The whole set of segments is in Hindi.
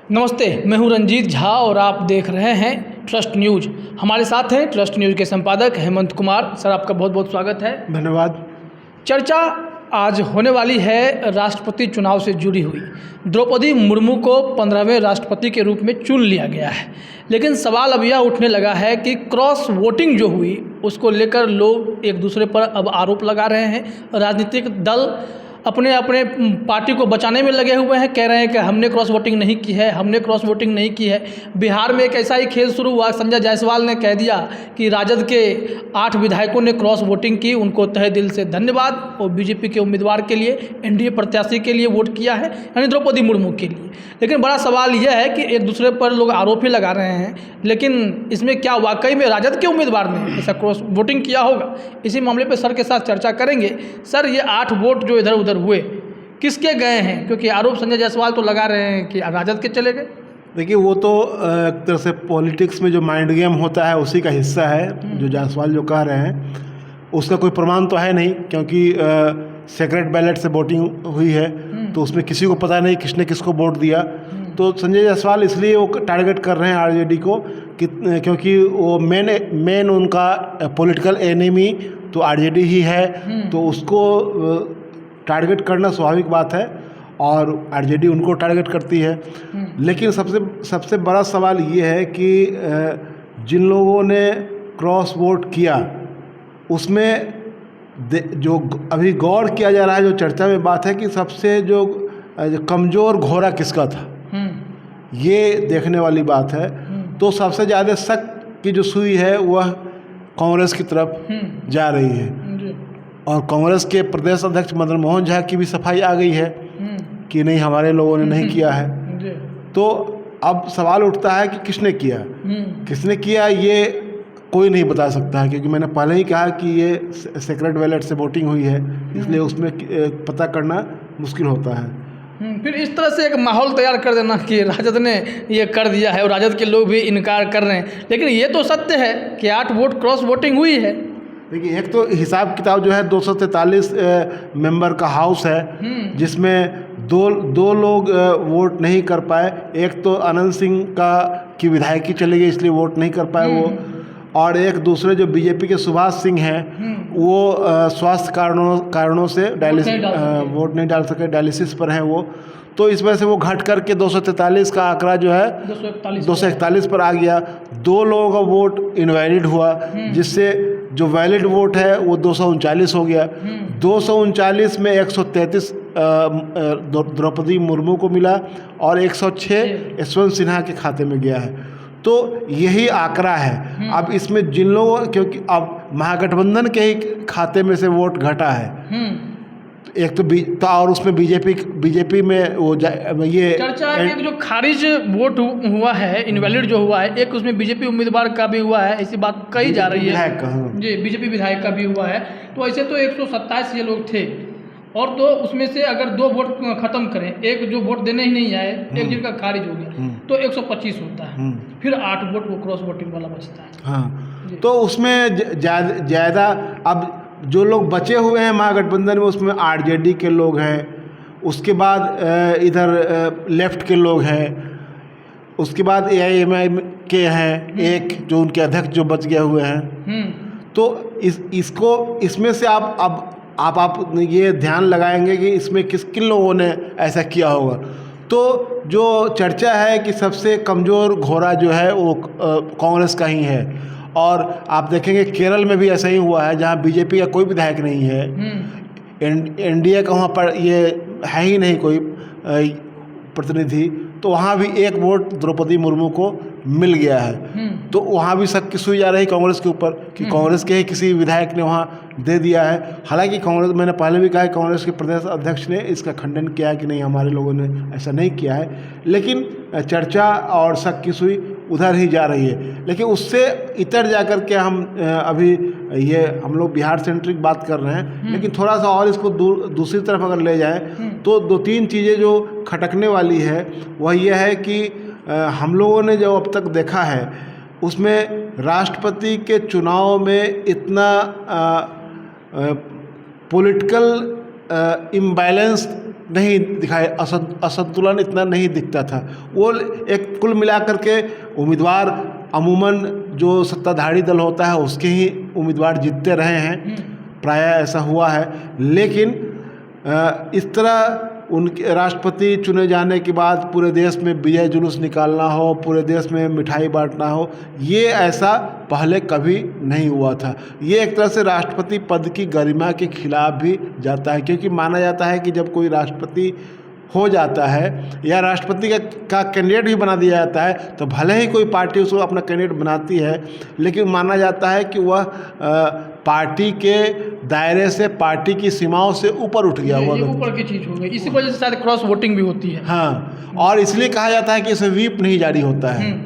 नमस्ते, मैं हूं रंजीत झा और आप देख रहे हैं ट्रस्ट न्यूज़। हमारे साथ हैं ट्रस्ट न्यूज़ के संपादक हेमंत कुमार। सर, आपका बहुत बहुत स्वागत है। धन्यवाद। चर्चा आज होने वाली है राष्ट्रपति चुनाव से जुड़ी हुई। द्रौपदी मुर्मू को 15वें राष्ट्रपति के रूप में चुन लिया गया है, लेकिन सवाल अब यह उठने लगा है कि क्रॉस वोटिंग जो हुई उसको लेकर लोग एक दूसरे पर अब आरोप लगा रहे हैं। राजनीतिक दल अपने अपने पार्टी को बचाने में लगे हुए हैं, कह रहे हैं कि हमने क्रॉस वोटिंग नहीं की है, हमने क्रॉस वोटिंग नहीं की है। बिहार में एक ऐसा ही खेल शुरू हुआ। संजय जायसवाल ने कह दिया कि राजद के 8 विधायकों ने क्रॉस वोटिंग की, उनको तहे दिल से धन्यवाद। और बीजेपी के उम्मीदवार के लिए, एनडीए प्रत्याशी के लिए वोट किया है, यानी द्रौपदी मुर्मू के लिए। लेकिन बड़ा सवाल यह है कि एक दूसरे पर लोग आरोप ही लगा रहे हैं, लेकिन इसमें क्या वाकई में राजद के उम्मीदवार ने ऐसा क्रॉस वोटिंग किया होगा? इसी मामले पर सर के साथ चर्चा करेंगे। सर, ये 8 वोट जो इधर उधर हुए किसके गए हैं? क्योंकि आरोप संजय जायसवाल तो लगा रहे हैं कि राजद के चले गए। देखिए, वो तो एक तरह से पॉलिटिक्स में जो माइंड गेम होता है उसी का हिस्सा है। जो जायसवाल जो कह रहे हैं उसका कोई प्रमाण तो है नहीं, क्योंकि सेक्रेट बैलेट से वोटिंग हुई है, तो उसमें किसी को पता नहीं किसने किसको वोट दिया। तो संजय जायसवाल इसलिए वो टारगेट कर रहे हैं आरजेडी को कि क्योंकि वो मेन उनका पॉलिटिकल एनिमी तो आरजेडी ही है, तो उसको टारगेट करना स्वाभाविक बात है और आरजेडी उनको टारगेट करती है। लेकिन सबसे बड़ा सवाल ये है कि जिन लोगों ने क्रॉस वोट किया उसमें जो अभी गौर किया जा रहा है, जो चर्चा में बात है कि सबसे जो कमज़ोर घोड़ा किसका था, ये देखने वाली बात है। तो सबसे ज़्यादा शक की जो सुई है वह कांग्रेस की तरफ जा रही है और कांग्रेस के प्रदेश अध्यक्ष मदन मोहन झा की भी सफाई आ गई है कि नहीं, हमारे लोगों ने नहीं किया है। तो अब सवाल उठता है कि किसने किया ये कोई नहीं बता सकता है, क्योंकि मैंने पहले ही कहा कि ये सेक्रेट बैलेट से वोटिंग हुई है, इसलिए उसमें पता करना मुश्किल होता है। फिर इस तरह से एक माहौल तैयार कर देना कि राजद ने ये कर दिया है और राजद के लोग भी इनकार कर रहे हैं, लेकिन ये तो सत्य है कि 8 वोट क्रॉस वोटिंग हुई है। देखिए, एक तो हिसाब किताब जो है 243 मेंबर का हाउस है, जिसमें दो लोग वोट नहीं कर पाए। एक तो अनंत सिंह की विधायकी चली गई, इसलिए वोट नहीं कर पाए वो, और एक दूसरे जो बीजेपी के सुभाष सिंह हैं वो स्वास्थ्य कारणों से वोट नहीं डाल सके, डायलिसिस पर हैं वो। तो इस वजह से वो घट करके 243 का आंकड़ा जो है 241 पर आ गया। 2 लोगों का वोट इनवैलिड हुआ, जिससे जो वैलिड वोट है वो 239 हो गया। 239 में 133 द्रौपदी मुर्मू को मिला और 106 यशवंत सिन्हा के खाते में गया है। तो यही आंकड़ा है। अब इसमें जिन लोगों, क्योंकि अब महागठबंधन के ही खाते में से वोट घटा है, एक तो और उसमें बीजेपी में वो ये चर्चा है कि जो खारिज वोट हुआ है, इनवैलिड जो हुआ है, एक उसमें बीजेपी उम्मीदवार का भी हुआ है, ऐसी बात कही जा रही है जी, बीजेपी विधायक का भी हुआ है। तो ऐसे तो 127 ये लोग थे, और तो उसमें से अगर 2 वोट खत्म करें, एक जो वोट देने ही नहीं आए, एक जिनका खारिज हो गया, तो 125 होता है। फिर 8 वोट वो क्रॉस वोटिंग वाला बचता है। हाँ, तो उसमें ज़्यादा अब जो लोग बचे हुए हैं महागठबंधन में, उसमें आरजेडी के लोग हैं, उसके बाद इधर लेफ्ट के लोग हैं, उसके बाद एआईएमआई के हैं, एक जो उनके अध्यक्ष जो बच गए हुए हैं। तो इसमें से आप ये ध्यान लगाएंगे कि इसमें किन लोगों ने ऐसा किया होगा। तो जो चर्चा है कि सबसे कमज़ोर घोड़ा जो है वो कांग्रेस का ही है, और आप देखेंगे केरल में भी ऐसा ही हुआ है, जहां बीजेपी का कोई विधायक नहीं है, एनडीए का वहाँ पर ये है ही नहीं कोई प्रतिनिधि, तो वहाँ भी 1 वोट द्रौपदी मुर्मू को मिल गया है। तो वहाँ भी शक की सुई जा रही कांग्रेस के ऊपर कि कांग्रेस के ही किसी विधायक ने वहाँ दे दिया है। हालांकि कांग्रेस, मैंने पहले भी कहा है, कांग्रेस के प्रदेश अध्यक्ष ने इसका खंडन किया कि नहीं, हमारे लोगों ने ऐसा नहीं किया है, लेकिन चर्चा और शक की सुई उधर ही जा रही है। लेकिन उससे इतर जा कर के अभी ये हम लोग बिहार सेंट्रिक बात कर रहे हैं, लेकिन थोड़ा सा और इसको दूसरी तरफ अगर ले जाएं तो 2-3 चीज़ें जो खटकने वाली है वह यह है कि हम लोगों ने जो अब तक देखा है उसमें राष्ट्रपति के चुनाव में इतना पॉलिटिकल इम्बैलेंस नहीं दिखाई, असंतुलन इतना नहीं दिखता था। वो एक कुल मिलाकर के उम्मीदवार अमूमन जो सत्ताधारी दल होता है उसके ही उम्मीदवार जीतते रहे हैं, प्रायः ऐसा हुआ है। लेकिन इस तरह उनके राष्ट्रपति चुने जाने के बाद पूरे देश में विजय जुलूस निकालना हो, पूरे देश में मिठाई बांटना हो, ये ऐसा पहले कभी नहीं हुआ था। ये एक तरह से राष्ट्रपति पद की गरिमा के खिलाफ भी जाता है, क्योंकि माना जाता है कि जब कोई राष्ट्रपति हो जाता है या राष्ट्रपति का कैंडिडेट भी बना दिया जाता है तो भले ही कोई पार्टी उसको अपना कैंडिडेट बनाती है, लेकिन माना जाता है कि वह पार्टी के दायरे से, पार्टी की सीमाओं से ऊपर उठ गया हुआ, ऊपर की चीज़ हो गई। इसी वजह से शायद क्रॉस वोटिंग भी होती है। हाँ, और इसलिए कहा जाता है कि इसमें व्हीप नहीं जारी होता है।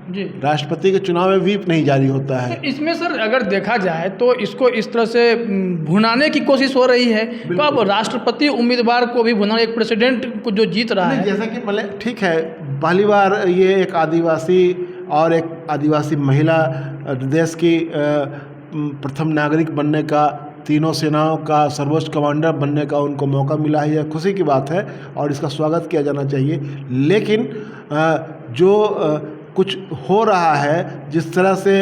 जी, राष्ट्रपति के चुनाव में व्हीप नहीं जारी होता है। तो इसमें सर अगर देखा जाए तो इसको इस तरह से भुनाने की कोशिश हो रही है, तो अब राष्ट्रपति उम्मीदवार को भी भुना, एक प्रेसिडेंट को जो जीत रहा है, जैसा कि मतलब ठीक है, पहली बार ये एक आदिवासी और एक आदिवासी महिला देश की प्रथम नागरिक बनने का, तीनों सेनाओं का सर्वोच्च कमांडर बनने का उनको मौका मिला है। यह खुशी की बात है और इसका स्वागत किया जाना चाहिए। लेकिन जो कुछ हो रहा है, जिस तरह से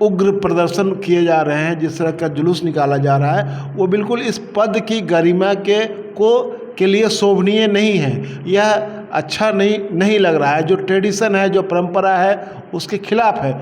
उग्र प्रदर्शन किए जा रहे हैं, जिस तरह का जुलूस निकाला जा रहा है, वो बिल्कुल इस पद की गरिमा के लिए शोभनीय नहीं है। यह अच्छा नहीं लग रहा है। जो ट्रेडिशन है, जो परंपरा है, उसके खिलाफ है।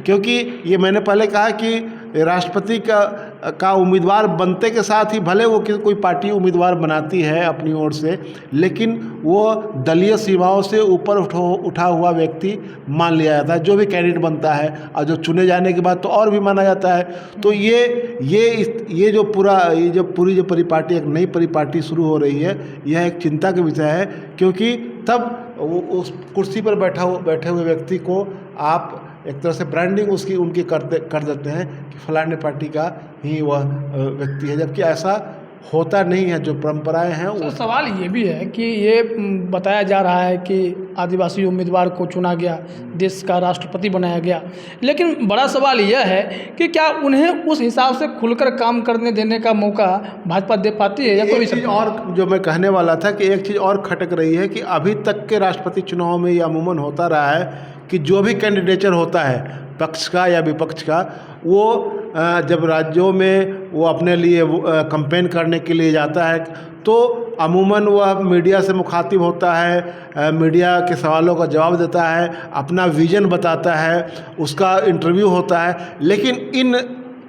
क्योंकि ये मैंने पहले कहा कि राष्ट्रपति का उम्मीदवार बनते के साथ ही भले वो कोई पार्टी उम्मीदवार बनाती है अपनी ओर से, लेकिन वो दलीय सीमाओं से ऊपर उठा हुआ व्यक्ति मान लिया जाता है जो भी कैंडिडेट बनता है, और जो चुने जाने के बाद तो और भी माना जाता है। तो ये जो पूरी जो परिपाटी, एक नई परिपाटी शुरू हो रही है, यह एक चिंता का विषय है। क्योंकि तब उस कुर्सी पर बैठे हुए व्यक्ति को आप एक तरह से ब्रांडिंग उनकी कर देते हैं कि फलाने पार्टी का ही वह व्यक्ति है, जबकि ऐसा होता नहीं है। जो परंपराएं हैं वो सवाल ये भी है कि ये बताया जा रहा है कि आदिवासी उम्मीदवार को चुना गया, देश का राष्ट्रपति बनाया गया, लेकिन बड़ा सवाल यह है कि क्या उन्हें उस हिसाब से खुलकर काम करने देने का मौका भाजपा दे पाती है, या कोई चीज़ और जो मैं कहने वाला था कि एक चीज़ और खटक रही है कि अभी तक के राष्ट्रपति चुनाव में ये अमूमन होता रहा है कि जो भी कैंडिडेचर होता है, पक्ष का या विपक्ष का, वो जब राज्यों में वो अपने लिए कैंपेन करने के लिए जाता है तो अमूमन वह मीडिया से मुखातिब होता है, मीडिया के सवालों का जवाब देता है, अपना विजन बताता है, उसका इंटरव्यू होता है। लेकिन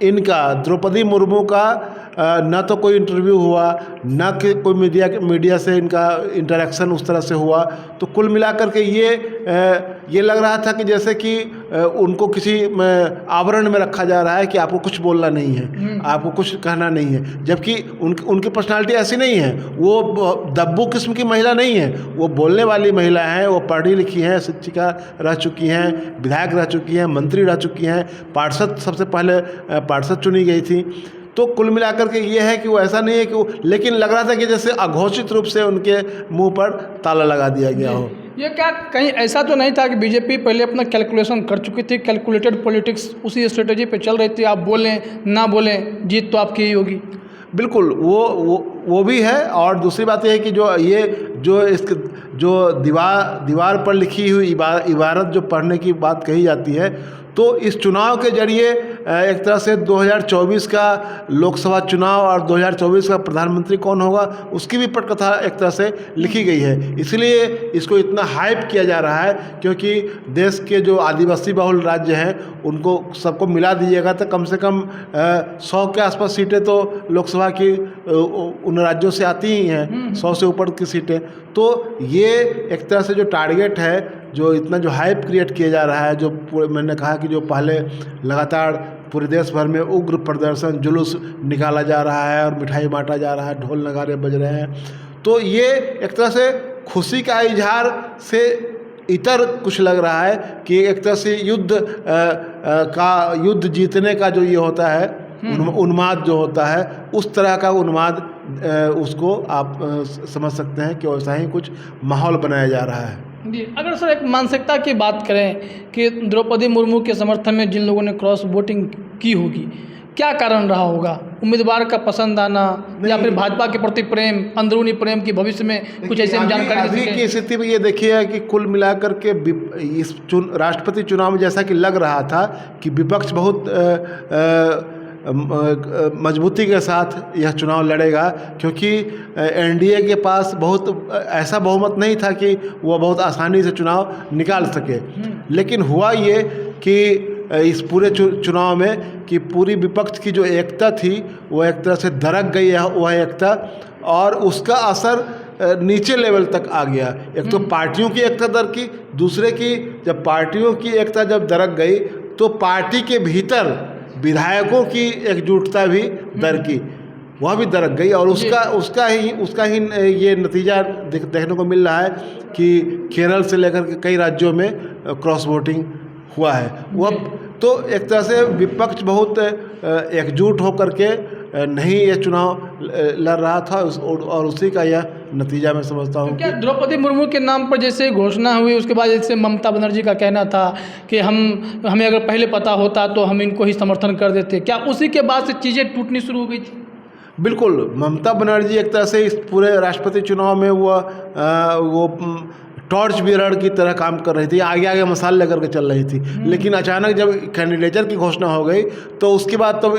इनका द्रौपदी मुर्मू का न तो कोई इंटरव्यू हुआ, न कि कोई मीडिया से इनका इंटरेक्शन उस तरह से हुआ। तो कुल मिलाकर के ये लग रहा था कि जैसे कि उनको किसी आवरण में रखा जा रहा है कि आपको कुछ बोलना नहीं है, आपको कुछ कहना नहीं है, जबकि उनकी पर्सनालिटी ऐसी नहीं है। वो दब्बू किस्म की महिला नहीं है, वो बोलने वाली महिला है, वो पढ़ी लिखी हैं, शिक्षिका रह चुकी हैं, विधायक रह चुकी हैं, मंत्री रह चुकी हैं, पार्षद सबसे पहले पार्षद चुनी गई थी। तो कुल मिलाकर के ये है कि वो ऐसा नहीं है कि लेकिन लग रहा था कि जैसे अघोषित रूप से उनके मुंह पर ताला लगा दिया गया हो। ये क्या कहीं ऐसा तो नहीं था कि बीजेपी पहले अपना कैलकुलेशन कर चुकी थी, कैलकुलेटेड पॉलिटिक्स उसी स्ट्रेटेजी पे चल रही थी, आप बोलें ना बोलें जीत तो आपकी ही होगी? बिल्कुल, वो भी है। और दूसरी बात यह है कि जो दीवार पर लिखी हुई इबारत जो पढ़ने की बात कही जाती है, तो इस चुनाव के जरिए एक तरह से 2024 का लोकसभा चुनाव और 2024 का प्रधानमंत्री कौन होगा उसकी भी पटकथा एक तरह से लिखी गई है। इसलिए इसको इतना हाइप किया जा रहा है क्योंकि देश के जो आदिवासी बहुल राज्य हैं उनको सबको मिला दीजिएगा तो कम से कम 100 के आसपास सीटें तो लोकसभा की उन राज्यों से आती ही हैं, 100 से ऊपर की सीटें। तो ये एक तरह से जो टारगेट है, जो इतना जो हाइप क्रिएट किया जा रहा है, जो मैंने कहा कि जो पहले लगातार पूरे देश भर में उग्र प्रदर्शन जुलूस निकाला जा रहा है और मिठाई बांटा जा रहा है, ढोल नगाड़े बज रहे हैं, तो ये एक तरह से खुशी का इजहार से इतर कुछ लग रहा है कि एक तरह से युद्ध जीतने का जो ये होता है उन्माद जो होता है, उस तरह का उन्माद उसको आप समझ सकते हैं कि वैसा ही कुछ माहौल बनाया जा रहा है। जी, अगर सर एक मानसिकता की बात करें कि द्रौपदी मुर्मू के समर्थन में जिन लोगों ने क्रॉस वोटिंग की होगी, क्या कारण रहा होगा? उम्मीदवार का पसंद आना या फिर भाजपा के प्रति प्रेम, अंदरूनी प्रेम की भविष्य में कुछ ऐसे हम जानकारी दे अभी सकें? की स्थिति में ये देखिए कि कुल मिलाकर के इस राष्ट्रपति चुनाव में जैसा कि लग रहा था कि विपक्ष बहुत मजबूती के साथ यह चुनाव लड़ेगा, क्योंकि एनडीए के पास बहुत ऐसा बहुमत नहीं था कि वह बहुत आसानी से चुनाव निकाल सके। लेकिन हुआ ये कि इस पूरे चुनाव में कि पूरी विपक्ष की जो एकता थी वो एक तरह से दरक गई है वह एकता, और उसका असर नीचे लेवल तक आ गया। एक तो पार्टियों की एकता दरकी, दूसरे की जब पार्टियों की एकता जब दरक गई तो पार्टी के भीतर विधायकों की एकजुटता भी दरकी, वह भी दरक गई, और उसका ही ये नतीजा देखने को मिल रहा है कि केरल से लेकर के कई राज्यों में क्रॉस वोटिंग हुआ है। वह तो एक तरह से विपक्ष बहुत एकजुट होकर के नहीं ये चुनाव लड़ रहा था, और उसी का यह नतीजा मैं समझता हूँ। क्या द्रौपदी मुर्मू के नाम पर जैसे घोषणा हुई उसके बाद जैसे ममता बनर्जी का कहना था कि हमें अगर पहले पता होता तो हम इनको ही समर्थन कर देते, क्या उसी के बाद से चीज़ें टूटनी शुरू हो गई थी? बिल्कुल, ममता बनर्जी एक तरह से इस पूरे राष्ट्रपति चुनाव में वो टॉर्च बियरर की तरह काम कर रही थी, आगे आगे मसाल लेकर के चल रही थी। लेकिन अचानक जब कैंडिडेचर की घोषणा हो गई तो उसके बाद तो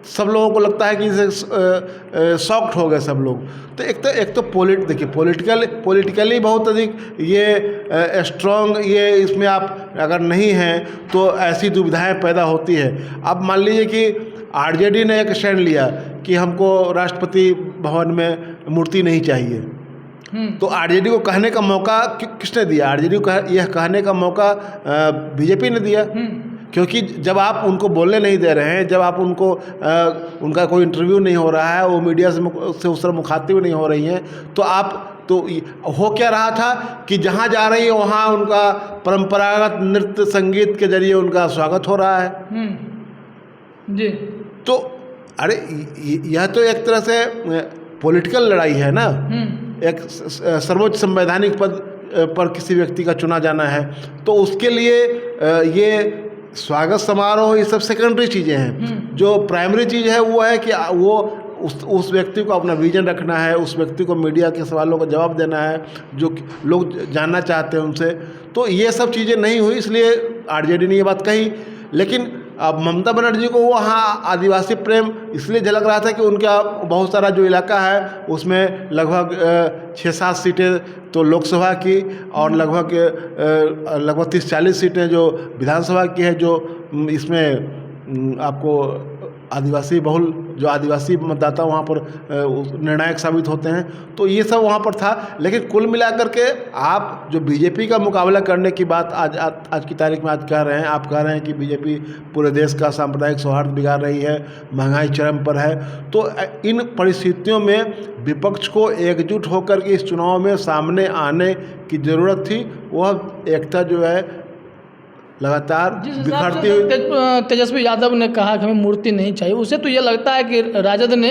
सब लोगों को लगता है कि इसे शॉक्ड हो गए सब लोग। तो एक तो देखिए पॉलिटिकली बहुत अधिक ये स्ट्रॉन्ग, ये इसमें आप अगर नहीं हैं तो ऐसी दुविधाएं पैदा होती है। अब मान लीजिए कि आरजेडी ने एक स्टैंड लिया कि हमको राष्ट्रपति भवन में मूर्ति नहीं चाहिए, तो आरजेडी को कहने का मौका किसने दिया? आरजेडी को यह कहने का मौका बीजेपी ने दिया, क्योंकि जब आप उनको बोलने नहीं दे रहे हैं, जब आप उनका कोई इंटरव्यू नहीं हो रहा है, वो मीडिया से उस तरह मुखातिब नहीं हो रही हैं, तो हो क्या रहा था कि जहाँ जा रही है वहाँ उनका परंपरागत नृत्य संगीत के जरिए उनका स्वागत हो रहा है। जी, तो अरे यह तो एक तरह से पॉलिटिकल लड़ाई है ना। एक सर्वोच्च संवैधानिक पद पर किसी व्यक्ति का चुना जाना है, तो उसके लिए ये स्वागत समारोह ये सब सेकेंडरी चीज़ें हैं। जो प्राइमरी चीज़ है वो है कि वो उस व्यक्ति को अपना विजन रखना है, उस व्यक्ति को मीडिया के सवालों का जवाब देना है जो लोग जानना चाहते हैं उनसे। तो ये सब चीज़ें नहीं हुई, इसलिए आरजेडी ने ये बात कही। लेकिन अब ममता बनर्जी को वहाँ आदिवासी प्रेम इसलिए झलक रहा था कि उनका बहुत सारा जो इलाका है उसमें लगभग 6-7 सीटें तो लोकसभा की और लगभग 30-40 सीटें जो विधानसभा की है, जो इसमें आपको आदिवासी बहुल जो आदिवासी मतदाता वहाँ पर निर्णायक साबित होते हैं। तो ये सब वहाँ पर था। लेकिन कुल मिलाकर के आप जो बीजेपी का मुकाबला करने की बात आज की तारीख में आज कह रहे हैं, आप कह रहे हैं कि बीजेपी पूरे देश का सांप्रदायिक सौहार्द बिगाड़ रही है, महंगाई चरम पर है। तो इन परिस्थितियों में विपक्ष को एकजुट होकर के इस चुनाव में सामने आने की ज़रूरत थी। वह एकता जो है लगातार बिखरती हुई। तेजस्वी यादव ने कहा कि हमें मूर्ति नहीं चाहिए, उसे तो ये लगता है कि राजद ने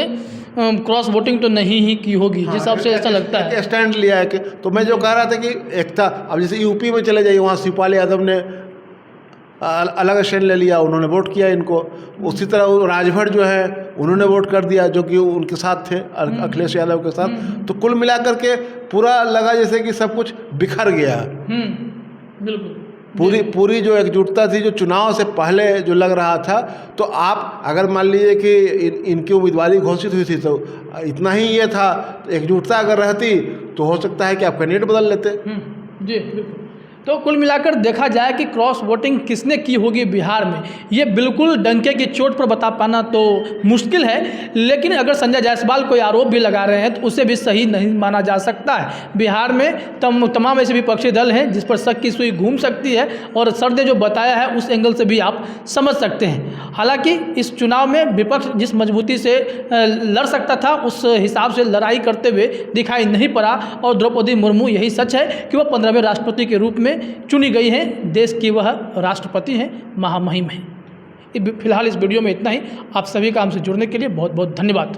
क्रॉस वोटिंग तो नहीं ही की होगी, जिस हिसाब से ऐसा लगता है स्टैंड लिया है कि। तो मैं जो कह रहा था कि एकता, अब जैसे यूपी में चले जाइए, वहाँ शिवपाल यादव ने अलग स्टैंड ले लिया, उन्होंने वोट किया इनको। उसी तरह राजभर जो है उन्होंने वोट कर दिया, जो कि उनके साथ थे अखिलेश यादव के साथ। तो कुल मिलाकर के पूरा लगा जैसे कि सब कुछ बिखर गया। बिल्कुल, पूरी जो एकजुटता थी जो चुनाव से पहले जो लग रहा था। तो आप अगर मान लीजिए कि इनकी उम्मीदवारी घोषित हुई थी तो इतना ही ये था, एकजुटता अगर रहती तो हो सकता है कि आप कैंडिडेट बदल लेते। जी बिल्कुल। तो कुल मिलाकर देखा जाए कि क्रॉस वोटिंग किसने की होगी बिहार में, ये बिल्कुल डंके की चोट पर बता पाना तो मुश्किल है। लेकिन अगर संजय जायसवाल कोई आरोप भी लगा रहे हैं तो उसे भी सही नहीं माना जा सकता है। बिहार में तमाम ऐसे विपक्षी दल हैं जिस पर शक की सुई घूम सकती है, और सर ने जो बताया है उस एंगल से भी आप समझ सकते हैं। हालांकि इस चुनाव में विपक्ष जिस मजबूती से लड़ सकता था उस हिसाब से लड़ाई करते हुए दिखाई नहीं पड़ा, और द्रौपदी मुर्मू यही सच है कि वह 15वें राष्ट्रपति के रूप में चुनी गई हैं। देश की वह राष्ट्रपति हैं, महामहिम हैं। फिलहाल इस वीडियो में इतना ही। आप सभी का हमसे जुड़ने के लिए बहुत बहुत धन्यवाद।